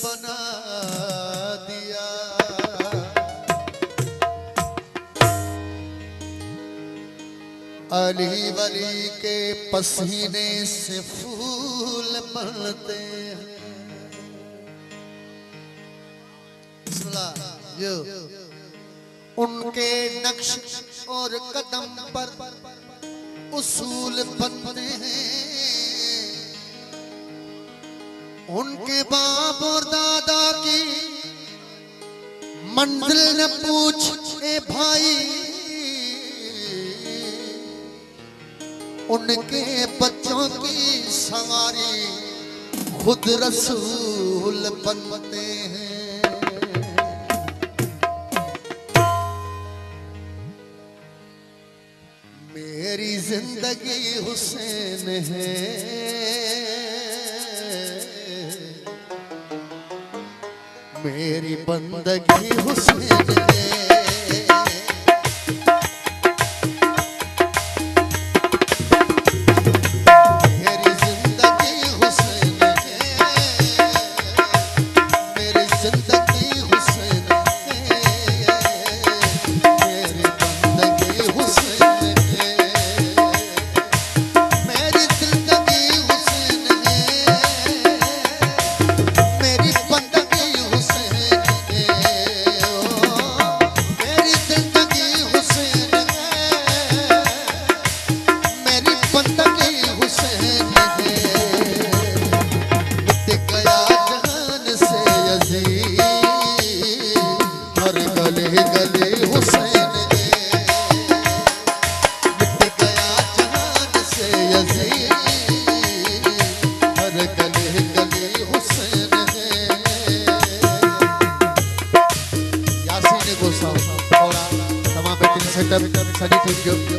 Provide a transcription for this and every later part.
बना दिया। अली वली के पसीने से फूल बनते हैं। यो उनके नक्श और कदम पर उसूल बनते हैं। उनके बाप और दादा की मंजिल न पूछ ए भाई, उनके बच्चों की सवारी खुद रसूल बनते हैं। मेरी जिंदगी हुसैन है, मेरी बंदगी हुसैन है।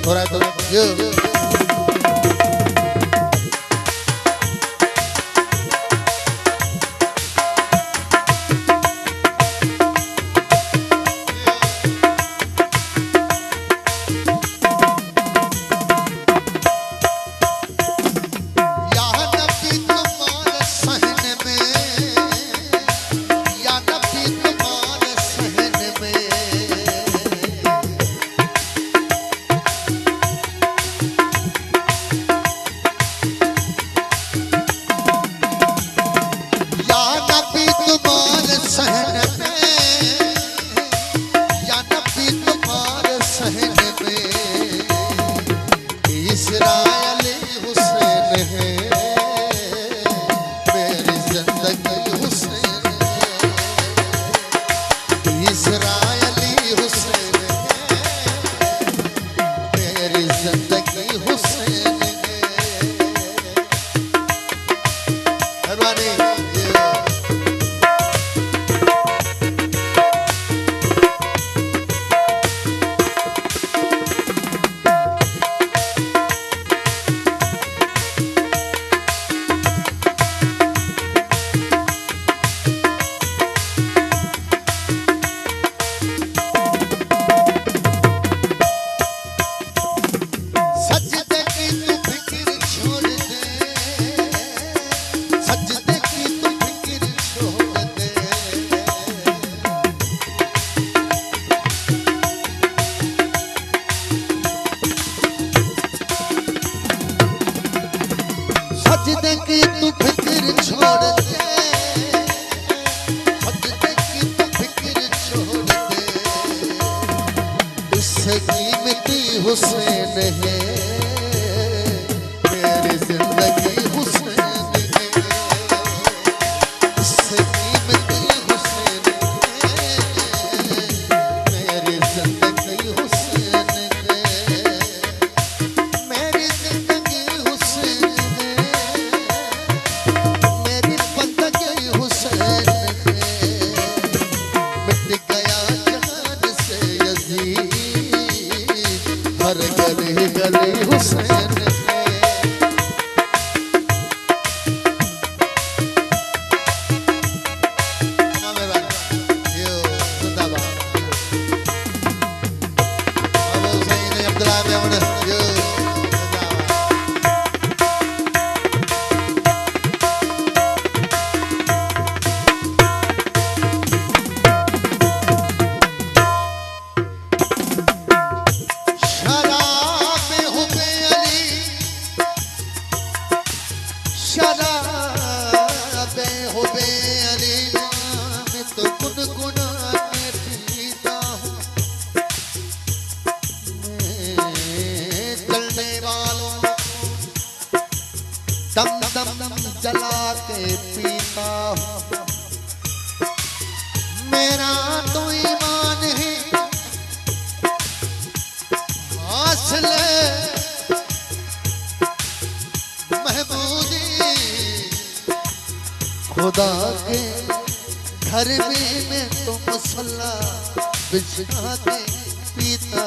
हो रहा है तो यो सजदे की तू फिक्र छोड़ दे, सजदे की तू फिक्र छोड़ दे, इससे कीमती हुसैन है मेरी जिंदगी हुसैन है, इससे कीमती हुसैन है मेरी जिंदगी हुसैन है, मेरी जिंदगी हुसैन गले गले हुसैन घर में तो मसला बिछा के पीता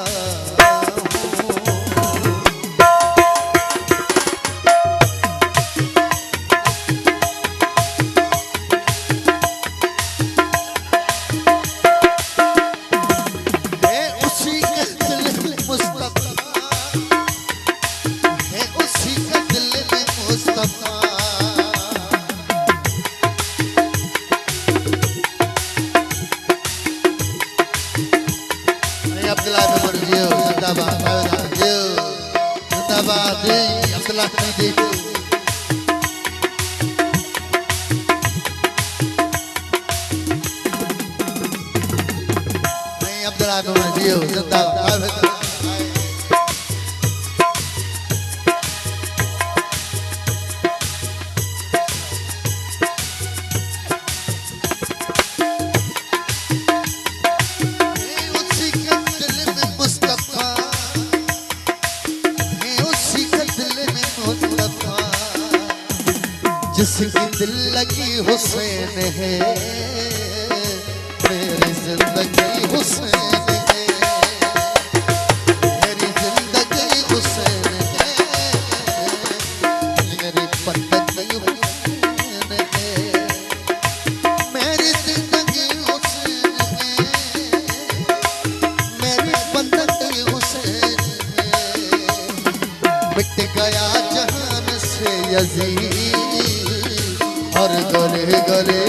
हूँ। है उसी का दिल में मुस्तफा, है उसी का दिल में मुस्तफा। अब्दुल्लाह नंबर जियो जिंदाबाद जिंदाबाद अब्दुल्लाह जी। अब्दुल्लाह नंबर जियो जिंदाबाद। जिसकी दिल लगी हुसैन है, मेरी जिंदगी हुसैन है, मेरी जिंदगी हुसैन है, मेरी बंदगी हुसैन है, मेरी जिंदगी हुसैन है, मेरी बंदगी हुसैन है। मिट गया जहान से यजीद और गले गले